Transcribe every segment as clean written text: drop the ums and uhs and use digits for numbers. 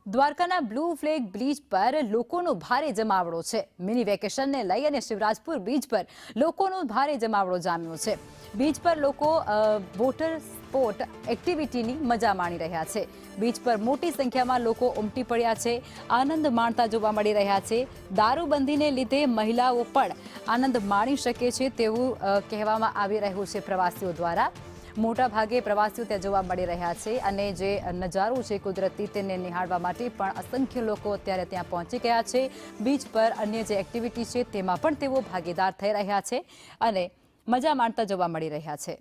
દ્વારકાના blue flag beach પર લોકોનો ભારે જમાવડો છે। મિની વેકેશનને લઈ અને શિવરાજપુર બીચ પર લોકોનો ભારે જમાવડો જામ્યો છે। બીચ પર લોકો વોટર સ્પોર્ટ એક્ટિવિટીની મજા માણી રહ્યા છે। બીચ પર મોટી સંખ્યામાં લોકો ઉમટી પડ્યા છે, આનંદ માણતા જોવા મળી રહ્યા છે। દારૂબંધીને લીધે મહિલાઓ પણ આનંદ માણી શકે છે તેવું કહેવામાં આવી રહ્યું છે પ્રવાસીઓ દ્વારા। મોટા ભાગે પ્રવાસીઓ ત્યાં જોવા મળી રહ્યા છે અને જે નજારો છે કુદરતી તેને નિહાળવા માટે પણ અસંખ્ય લોકો અત્યારે ત્યાં પહોંચી ગયા છે। બીચ પર અન્ય જે એક્ટિવિટી છે તેમાં પણ તેઓ ભાગીદાર થઈ રહ્યા છે અને મજા માણતા જોવા મળી રહ્યા છે।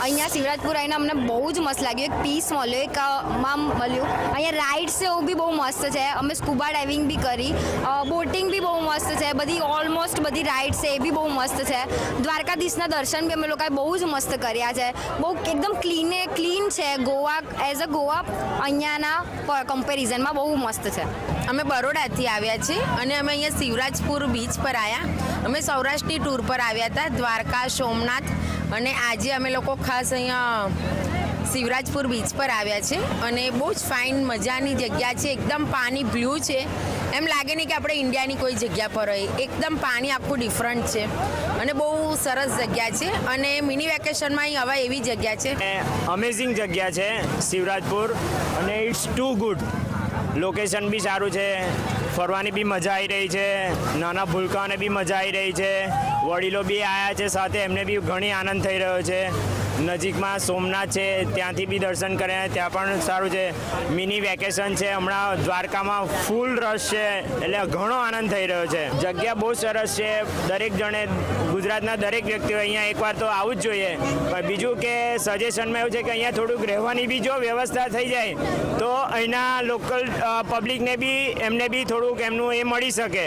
અહીંયા શિવરાજપુર આવીને અમને બહુ જ મસ્ત લાગ્યું। એક પીસ મળ્યો, એક મામ મળ્યું। અહીંયા રાઇડ્સ છે એવું બી બહુ મસ્ત છે। અમે સ્કૂબા ડાઇવિંગ બી કરી, બોટિંગ બી બહુ મસ્ત છે। બધી ઓલમોસ્ટ બધી રાઇડ્સ છે એ બી બહુ મસ્ત છે। દ્વારકાધીશના દર્શન બી અમે લોકોએ બહુ જ મસ્ત કર્યા છે। બહુ એકદમ ક્લીન છે। ગોવા એઝ અ ગોવા અહીંયાના કમ્પેરિઝનમાં બહુ મસ્ત છે। અમે બરોડાથી આવ્યા છીએ અને અમે અહીંયા શિવરાજપુર બીચ પર આવ્યા। અમે સૌરાષ્ટ્રની ટૂર પર આવ્યા હતા, દ્વારકા, સોમનાથ, અને આજે અમે લોકો ખાસ અહીંયા શિવરાજપુર બીચ પર આવ્યા છે અને બહુ જ ફાઇન મજાની જગ્યા છે। એકદમ પાણી બ્લુ છે, એમ લાગે નહીં કે આપણે ઇન્ડિયાની કોઈ જગ્યા પર હોય। એકદમ પાણી આખું ડિફરન્ટ છે અને બહુ સરસ જગ્યા છે અને મિની વેકેશનમાં અહીં હવે એવી જગ્યા છે। અમેઝિંગ જગ્યા છે શિવરાજપુર અને ઇટ્સ ટુ ગુડ। લોકેશન બી સારું છે, ફરવાની બી મજા આવી રહી છે, નાના ભૂલકાઓને બી મજા આવી રહી છે, વડીલો બી આવ્યા છે સાથે, એમને બી ઘણી આનંદ થઈ રહ્યો છે। નજીકમાં સોમનાથ છે, ત્યાંથી બી દર્શન કર્યા, ત્યાં પણ સારું છે। મિની વેકેશન છે, હમણાં દ્વારકામાં ફૂલ રશ છે એટલે ઘણો આનંદ થઈ રહ્યો છે। જગ્યા બહુ સરસ છે, દરેક જણે ગુજરાતના દરેક વ્યક્તિઓ અહીંયા એકવાર તો આવવું જ જોઈએ। પણ બીજું કે સજેશનમાં એવું છે કે અહીંયા થોડુંક રહેવાની બી જો વ્યવસ્થા થઈ જાય તો અહીંના લોકલ પબ્લિકને બી એમને બી થોડુંક એમનું એ મળી શકે।